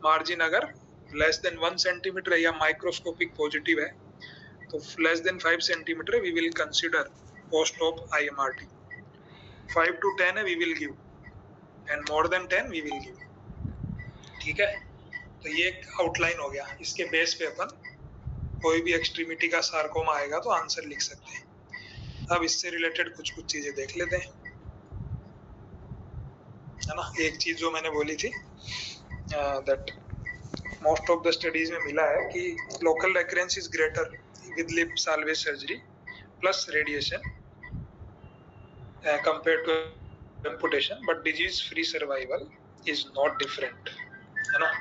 मार्जिन अगर लेस देन 1 सेंटीमीटर है या माइक्रोस्कोपिक पॉजिटिव है तो less than 5 centimetre we will consider post op IMRT. 5 to 10 है we will give, and more than 10 we will give. ठीक है, तो ये एक आउटलाइन हो गया। इसके बेस पे अपन कोई भी एक्सट्रीमिटी का सार्कोमा आएगा तो आंसर लिख सकते हैं। अब इससे रिलेटेड कुछ चीजें देख लेते हैं, है ना। एक चीज जो मैंने बोली थी that most of the studies में मिला है कि local recurrence is greater with limb salvage surgery plus radiation compared to amputation, but disease free survival is not different, है ना।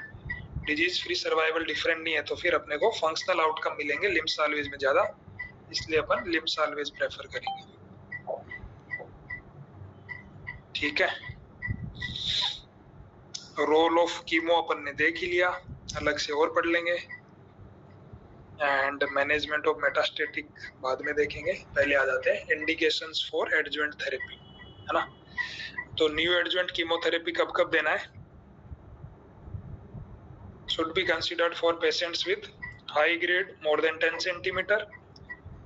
डिजीज फ्री सर्वाइवल डिफरेंट नहीं है तो फिर अपने को फंक्शनल आउटकम मिलेंगे लिम्फ साल्वेज में ज्यादा, इसलिए अपन लिम्फ साल्वेज प्रेफर करेंगे। ठीक है, रोल ऑफ कीमो अपन ने देख ही लिया, अलग से और पढ़ लेंगे। एंड मैनेजमेंट ऑफ मेटास्टेटिक बाद में देखेंगे, पहले आ जाते हैं इंडिकेशंस फॉर एडजुवेंट थेरेपी, है ना। तो न्यू एडजुवेंट कीमोथेरेपी कब कब देना है? should be considered for patients with high grade more than 10 centimeter,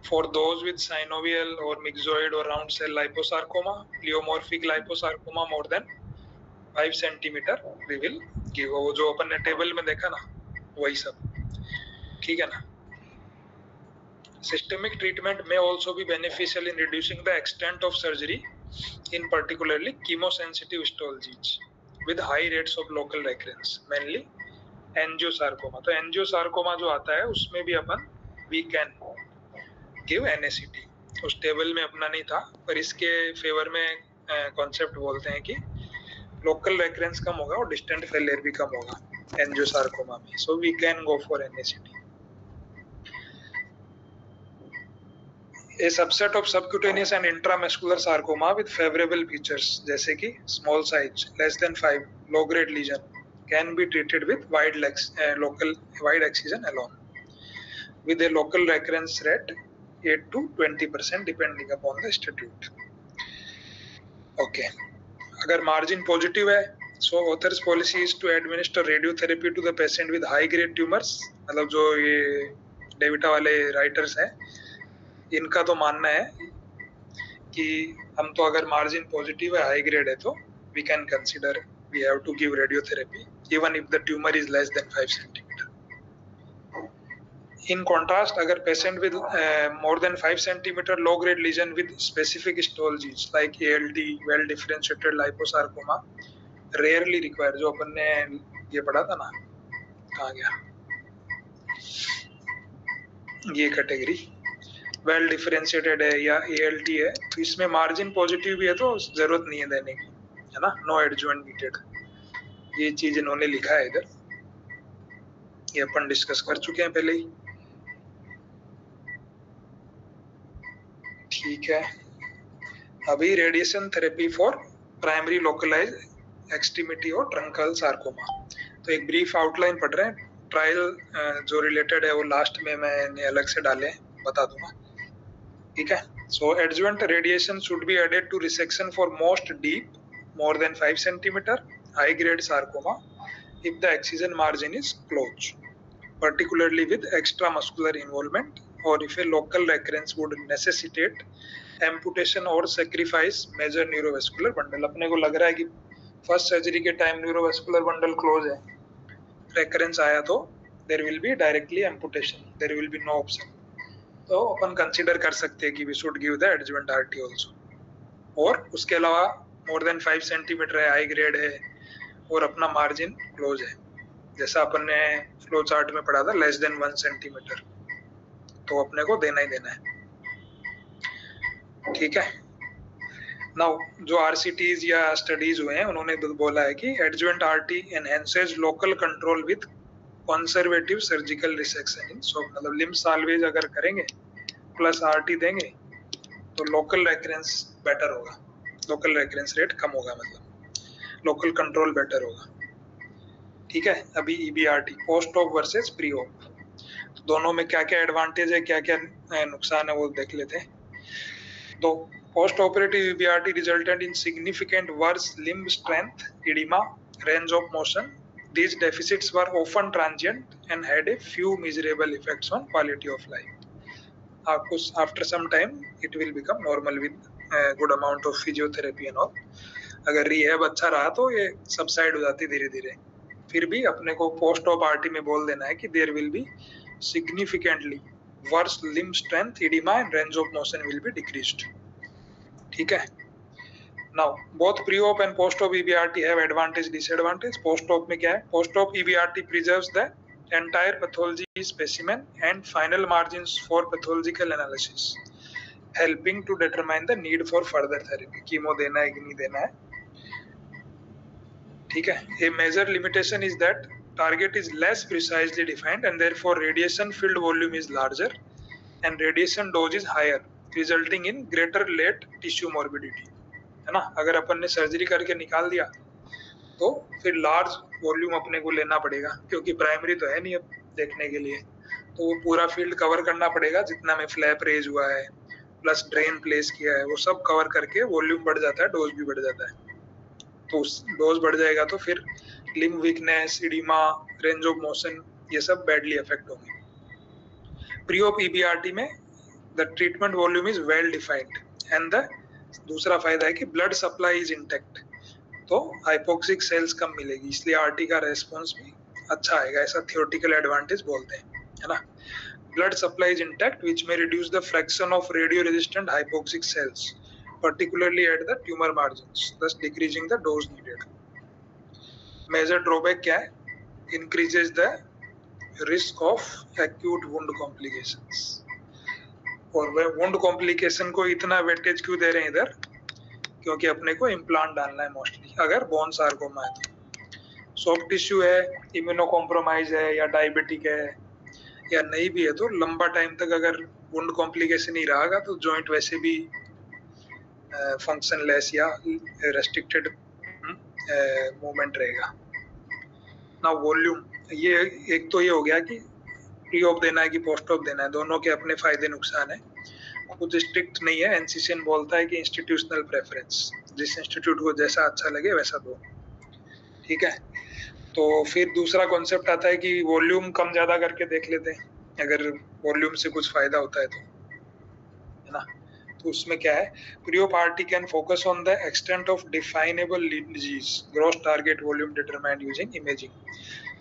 for those with synovial or myxoid or round cell liposarcoma, pleomorphic liposarcoma more than 5 centimeter we will give, वो जो अपन ने table में देखा ना वही सब। ठीक है ना। Systemic treatment may also be beneficial in reducing the extent of surgery in particularly chemosensitive histologies with high rates of local recurrence, mainly angiosarcoma. तो एंजियोसार्कोमा जो आता है उसमें भी अपन वी कैन गिव एनएसीटी। उस टेबल में अपना नहीं था, पर इसके फेवर में कॉन्सेप्ट बोलते हैं कि लोकल रेकरेंस कम होगा और डिस्टेंट फेलियर भी कम होगा एंजियोसार्कोमा में, so we can go for NACT. A subset of subcutaneous and intramuscular sarcoma with favorable features जैसे कि small size, less than 5, low grade lesion can be treated with wide excision alone with a local recurrence rate 8 to 20% depending upon the institute. Okay. अगर margin positive है, so author's policy is to administer radiotherapy to the patient with high grade tumors. मतलब जो ये डेविटा वाले writers हैं, इनका तो मानना है कि हम तो अगर मार्जिन पॉजिटिव है, हाई ग्रेड है, तो we can consider we have to give radiotherapy even if the tumor is less than 5 centimeter. In contrast, अगर patient with more than 5 centimeter low grade lesion with specific histologies like ALD, well differentiated liposarcoma rarely require, जो अपन ने ये पढ़ा था ना, कहाँ गया ये कैटेगरी, वेल डिफरेंशिएटेड है या ALT है, तो इसमें मार्जिन पॉजिटिव भी है तो जरूरत नहीं है देने की, है ना, नो एडजुवेंट नीडेड। ये चीज इन्होंने लिखा है इधर, ये अपन डिस्कस कर चुके हैं पहले ही। ठीक है, अभी radiation therapy for primary localise extremity और ट्रंकल सार्कोमा, तो एक ब्रीफ आउटलाइन पढ़ रहे हैं। ट्रायल जो रिलेटेड है वो लास्ट में मैंने अलग से डाले, बता दूंगा, ठीक है। So adjuvant radiation should be added to resection for most deep more than 5 centimeter high grade sarcoma if the excision margin is close, particularly with extramuscular involvement, or if a local recurrence would necessitate amputation or sacrifice major neurovascular bundle। अपने को लग रहा है कि first surgery के time neurovascular bundle close है, recurrence आया तो there will be directly amputation, there will be no option, तो अपन कंसीडर कर सकते हैं कि we should give the adjuvant RT also. और उसके अलावा मोर देन 5 सेंटीमीटर है, हाई ग्रेड है और अपना मार्जिन क्लोज है, जैसा अपन ने फ्लो चार्ट में पढ़ा था लेस देन 1 सेंटीमीटर, तो अपने को देना ही देना है, ठीक है। नाउ जो आरसीटीज या स्टडीज हुए हैं उन्होंने बोला है कि adjuvant RT enhances local control with conservative surgical resection in, so मतलब लिम्ब साल्वेज अगर करेंगे प्लस आरटी देंगे तो लोकल रेकरेंस बेटर होगा, लोकल रेकरेंस रेट कम होगा, मतलब लोकल कंट्रोल बेटर होगा, ठीक है। अभी EBRT post op versus pre op, तो दोनों में क्या क्या एडवांटेज है, क्या क्या नुकसान है वो देख लेते हैं। तो post operative EBRT resulted in significant worse limb strength, oedema, range of motion. These deficits were often transient and had a few miserable effects on quality of life. After some time, it will become normal with a good amount of physiotherapy and all. अगर rehab अच्छा रहा तो ये subside हो जाती धीरे धीरे, फिर भी अपने को पोस्ट ऑप आरटी में बोल देना है कि there will be significantly worse limb strength, oedema and range of motion will be decreased, ठीक है। Now, both pre-op and post-op EBRT have advantage, disadvantage. Post-op में क्या है? Post-op EBRT preserves the entire pathology specimen and final margins for pathological analysis, helping to determine the need for further therapy. Chemo देना है कि नहीं देना है, ठीक है। A major limitation is that target is less precisely defined and therefore radiation field volume is larger and radiation dose is higher, resulting in greater late tissue morbidity, है ना। अगर अपन ने सर्जरी करके निकाल दिया तो फिर लार्ज वॉल्यूम अपने को लेना पड़ेगा, क्योंकि प्राइमरी तो है नहीं अब देखने के लिए, तो वो पूरा फील्ड कवर करना पड़ेगा, जितना में फ्लैप रेज हुआ है प्लस ड्रेन प्लेस किया है वो सब कवर करके वॉल्यूम बढ़ जाता है, डोज भी बढ़ जाता है। तो डोज बढ़ जाएगा तो फिर limb weakness, oedema, range of motion, ये सब बैडली अफेक्ट होंगे। प्री-ऑप ईबीआरटी में the treatment volume is well defined and the दूसरा फायदा है कि ब्लड सप्लाई इज इंटैक्ट, तो हाइपोक्सिक सेल्स कम मिलेगी, इसलिए आरटी का रेस्पॉन्स भी अच्छा आएगा, ऐसा थियोरेटिकल एडवांटेज बोलते हैं, है ना। Blood supply is intact which may reduce the fraction of radio resistant hypoxic cells, particularly at the tumor margins, thus decreasing the dose needed. Major drawback क्या है? Increases the risk of acute wound complications. और वह wound complication को इतना weightage क्यों दे रहे हैं इधर? क्योंकि अपने को इम्प्लांट डालना है मोस्टली, अगर बोन सार्कोमा है तो। सॉफ्ट टिश्यू है, इम्यूनो कॉम्प्रोमाइज है या डायबिटिक है या नहीं भी है तो लंबा टाइम तक अगर वुंड कॉम्प्लिकेशन ही रहेगा तो जॉइंट वैसे भी फंक्शनलेस या रेस्ट्रिक्टेड मूवमेंट रहेगा, ना वॉल्यूम, ये एक तो ये हो गया कि प्री ऑप देना है कि पोस्ट ऑप देना है, दोनों के अपने फायदे नुकसान है। कुछ स्ट्रिक्ट नहीं है, एनसीसीएन बोलता है कि इंस्टीट्यूशनल प्रेफरेंस, जिस इंस्टीट्यूट को जैसा अच्छा लगे वैसा दो, ठीक है। तो फिर दूसरा कॉन्सेप्ट आता है कि वॉल्यूम कम ज्यादा करके देख लेते हैं, अगर वॉल्यूम से कुछ फायदा होता है तो, है ना। तो उसमें क्या है, pre party can focus on the extent of definable disease, gross target volume determined using imaging.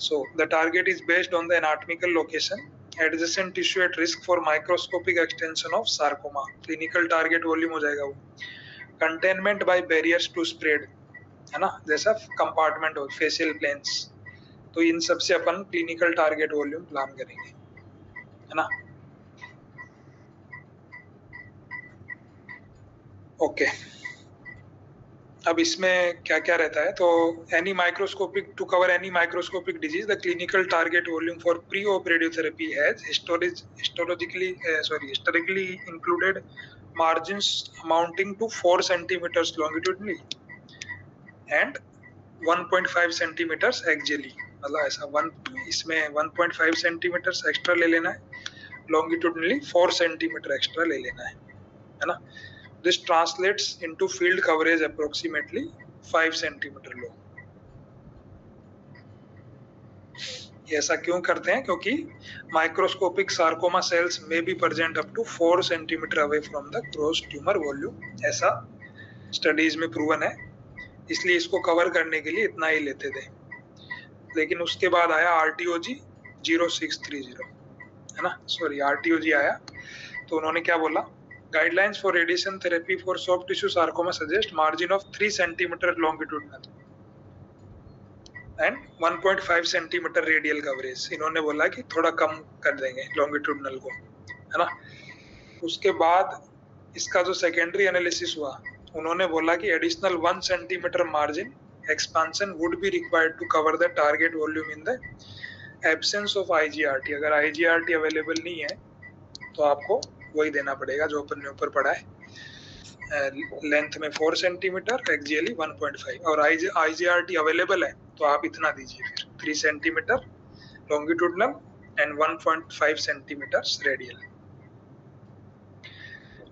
So the target is based on the anatomical location, adjacent tissue at risk for microscopic extension of sarcoma, clinical target volume हो जाएगा वो, containment by barriers to spread, है ना, जैसा compartment हो, facial planes, तो इन सब से अपन क्लिनिकल टारगेट वॉल्यूम प्लान करेंगे, है ना। ओके, अब इसमें क्या क्या रहता है, तो any microscopic, to cover any microscopic disease the clinical target volume for pre op radiotherapy has historically included margins amounting to 4 centimeters longitudinally and 1.5 centimeters axially, मतलब ऐसा इसमें 1.5 centimeters एक्स्ट्रा ले लेना है, longitudinally 4 centimeter एक्स्ट्रा ले लेना है ना। This translates into field coverage approximately 5 centimeter low. ऐसा क्यों करते हैं, क्योंकि microscopic sarcoma cells may be present up to 4 centimetre away from the gross tumour volume, ऐसा स्टडीज में प्रूवन है, इसलिए इसको कवर करने के लिए इतना ही लेते थे। लेकिन उसके बाद आया RTOG 0630, है ना, सॉरी RTOG आया, तो उन्होंने क्या बोला, guidelines for radiation therapy for soft tissue sarcoma suggest margin of 3 centimetre longitudinal and 1.5 centimetre radial coverage. इन्होंने बोला कि थोड़ा कम कर देंगे लॉन्गिट्यूडनल को, है ना। उसके बाद इसका जो सेकेंडरी एनालिसिस हुआ, उन्होंने बोला कि additional 1 centimetre margin expansion would be required to cover the target volume in the absence of IGRT। अगर IGRT अवेलेबल नहीं है तो आपको वही देना पड़ेगा जो अपन ने ऊपर पढ़ा है, लेंथ में 4 सेंटीमीटर, एक्सियली 1.5, और IGRT अवेलेबल है तो आप इतना दीजिए, फिर 3 centimetre longitudinal and 1.5 centimetre radial.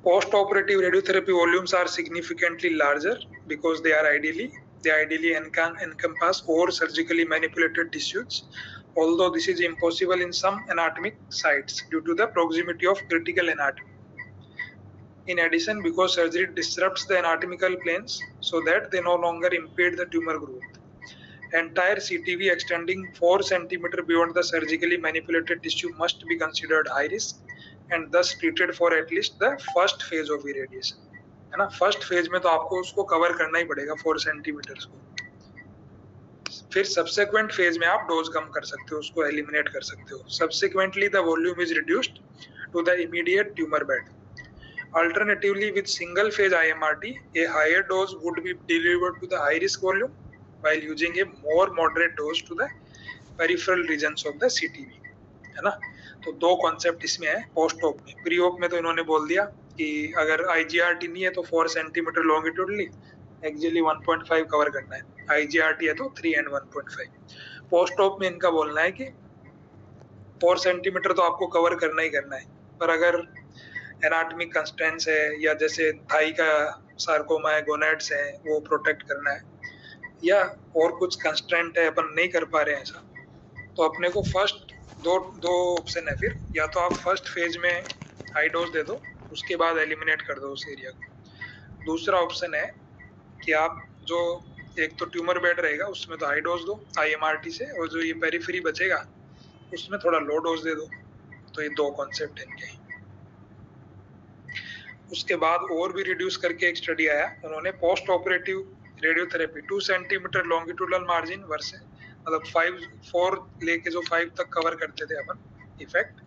Post operative radiotherapy volumes are significantly larger because they ideally encompass or surgically manipulated tissues, although this is impossible in some anatomic sites due to the proximity of critical anatomy. In addition, because surgery disrupts the anatomical planes so that they no longer impede the tumor growth, entire CTV extending 4 centimeter beyond the surgically manipulated tissue must be considered high risk and thus treated for at least the first phase of irradiation, है ना। First phase में तो आपको उसको cover करना ही पड़ेगा 4 centimetre को, फिर सब्सिक्वेंट फेज में आप डोज कम कर सकते हो, उसको एलिमिनेट कर सकते हो। Subsequently the volume is reduced to the immediate tumour bed. Alternatively, with single phase IMRT, a higher dose would be delivered to the high risk volume while using a more moderate dose to the peripheral regions of the CTV, है ना। तो दो concept इसमें है post op में। Pre op में तो इन्होंने बोल दिया कि अगर IGRT नहीं है तो 4 सेंटीमीटर लॉन्गिट्यूडनली, एक्सियली 1.5 कवर करना है, IGRT है तो 3 and 1.5। पोस्ट ऑप में इनका बोलना है कि 4 सेंटीमीटर तो आपको कवर करना ही करना है, पर अगर एनाटॉमिक कंस्ट्रेंट्स है या जैसे थाई का सार्कोमा है, गोनेड्स है, वो प्रोटेक्ट करना है, या और कुछ कंस्ट्रेंट है अपन नहीं कर पा रहे हैं ऐसा, तो अपने को फर्स्ट दो ऑप्शन है फिर, या तो आप फर्स्ट फेज में हाई डोज दे दो, उसके बाद एलिमिनेट कर दो उस एरिया को। दूसरा ऑप्शन है कि आप जो एक तो ट्यूमर बेड रहेगा उसमें तो हाई डोज दो IMRT से, और जो ये पेरिफेरी बचेगा उसमें थोड़ा लो डोज दे दो। तो ये दो कॉन्सेप्ट इनके। उसके बाद और भी रिड्यूस करके एक स्टडी आया, उन्होंने post operative radiotherapy 2 centimetre longitudinal margin versus, मतलब 4 लेके जो 5 तक कवर करते थे अपन इफेक्ट,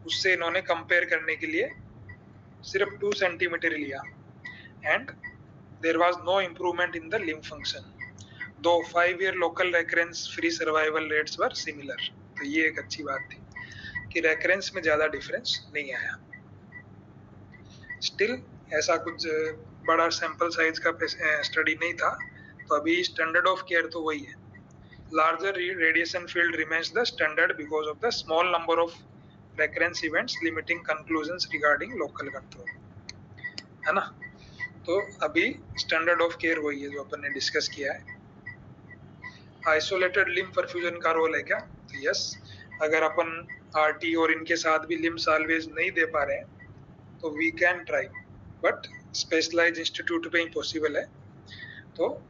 उससे इन्होंने कंपेयर करने के लिए सिर्फ 2 सेंटीमीटर लिया, and there was no improvement in the limb function, दो 5 year local recurrence free survival rates were similar. तो ये एक अच्छी बात थी कि रेकरेंस में ज्यादा डिफरेंस नहीं आया। स्टिल ऐसा कुछ बड़ा सैंपल साइज का स्टडी नहीं था, तो अभी स्टैंडर्ड ऑफ केयर तो वही है, larger radiation field remains the standard because of the small number of recurrence events limiting conclusions regarding local control, है ना। तो अभी स्टैंडर्ड ऑफ केयर वही है जो अपन ने डिस्कस किया है। आइसोलेटेड लिम्फ परफ्यूजन का रोल है क्या? तो यस, अगर अपन आरटी और इनके साथ भी लिम्फ साल्वेज नहीं दे पा रहे हैं तो we can try, but specialised institute पे इम्पॉसिबल है, तो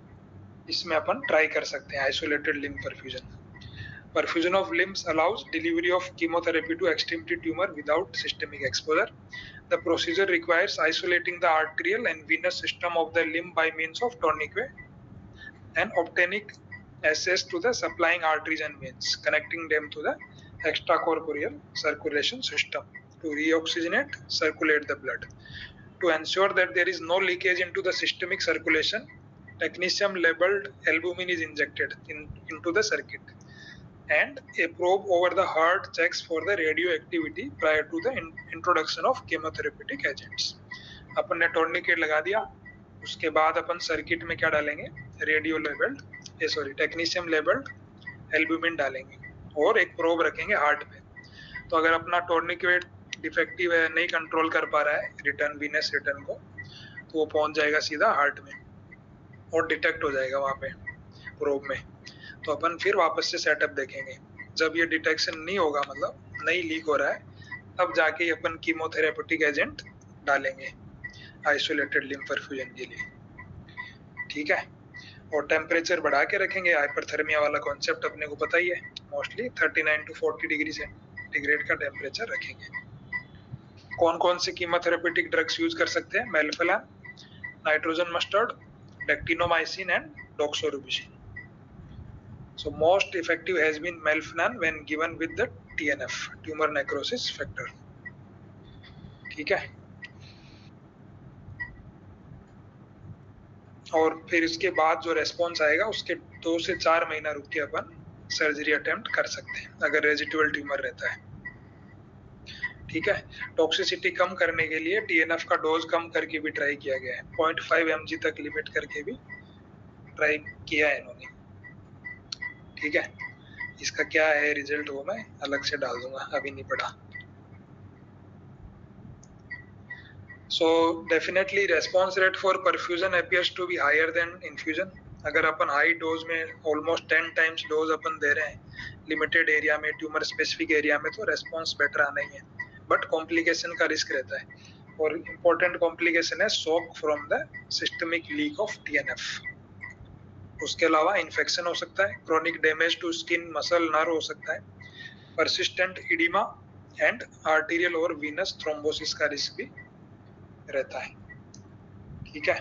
इसमें अपन ट्राई कर सकते हैं isolated limb perfusion. Perfusion of limbs allows delivery of chemotherapy to extremity tumor without systemic exposure. The procedure requires isolating the arterial and venous system of the limb by means of tourniquet and obtaining access to the supplying arteries and veins, connecting them to the extracorporeal circulation system to reoxygenate, circulate the blood. To ensure that there is no leakage into the systemic circulation, technetium labeled albumin is injected into the circuit. And a probe over the heart checks for the radioactivity prior to the introduction of chemotherapeutic agents. अपन ने टोर्निकेट लगा दिया, उसके बाद अपन circuit में क्या डालेंगे? Technetium labelled albumin डालेंगे और एक प्रोब रखेंगे हार्ट पे। तो अगर अपना टोर्निकेट डिफेक्टिव है, नहीं कंट्रोल कर पा रहा है रिटर्न वीनस रिटर्न को, तो वो पहुंच जाएगा सीधा हार्ट में और डिटेक्ट हो जाएगा वहां पे प्रोब में। तो अपन फिर वापस से सेटअप देखेंगे, जब ये डिटेक्शन नहीं होगा, मतलब नहीं लीक हो रहा है, तब जाके अपन कीमोथेरेपेटिक एजेंट डालेंगे आइसोलेटेड लिम्फ परफ्यूजन के लिए, ठीक है। और टेम्परेचर बढ़ा के रखेंगे, हाइपरथर्मिया वाला कॉन्सेप्ट अपने को पता ही है, मोस्टली 39 to 40 डिग्री सेंटीग्रेड का टेम्परेचर रखेंगे। कौन कौन से कीमोथेरेपेटिक ड्रग्स यूज कर सकते हैं? Melphalan, nitrogen mustard, dactinomycin and doxorubicin. So most effective has been melphalan when given with the TNF, tumor necrosis factor, ठीक है। और फिर इसके बाद जो रेस्पॉन्स आएगा उसके 2 से 4 महीना रुक के अपन सर्जरी अटेम्प्ट कर सकते हैं अगर रेजिडुअल ट्यूमर रहता है, ठीक है। टॉक्सिसिटी कम करने के लिए TNF का डोज कम करके भी ट्राई किया गया है, 0.5 mg तक लिमिट करके भी ट्राई किया है इन्होंने, ठीक है। इसका क्या है रिजल्ट वो मैं अलग से डाल दूंगा, अभी नहीं पढ़ा। So definitely response rate for perfusion appears to be higher than infusion. अगर अपन हाई डोज में ऑलमोस्ट 10 टाइम्स डोज अपन दे रहे हैं लिमिटेड एरिया में, ट्यूमर स्पेसिफिक एरिया में, तो रेस्पॉन्स बेटर आना ही है, बट कॉम्प्लिकेशन का रिस्क रहता है। और इम्पोर्टेंट कॉम्प्लिकेशन है shock from the systemic leak of TNF। उसके अलावा इन्फेक्शन हो सकता है, chronic damage to skin, muscle, nerve हो सकता है, परसिस्टेंट इडिमा एंड आर्टीरियल और वीनस थ्रोम्बोसिस का रिस्क भी रहता है, ठीक है।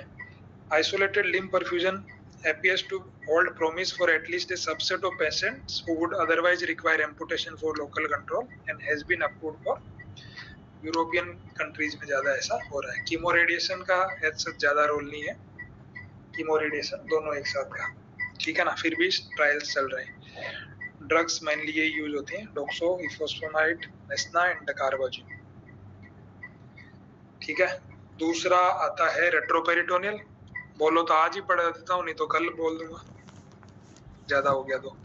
Isolated limb perfusion appears to hold promise for at least a subset of patients who would otherwise require amputation for local control and has been approved for European countries में ज्यादा ऐसा हो रहा है। कीमो रेडिएशन का ऐसा ज्यादा role नहीं है, कीमो रेडिएशन दोनों एक साथ का, ठीक है ना। फिर भी ट्रायल्स चल रहे हैं। ड्रग्स मेनली ये यूज होते हैं, डोक्सो, इफोस्फोनाइट, नेस्ना एंड डकार्बाजिन, ठीक है। दूसरा आता है रेट्रोपेरिटोनियल। बोलो तो आज ही पढ़ा देता हूँ, नहीं तो कल बोल दूंगा, ज्यादा हो गया तो।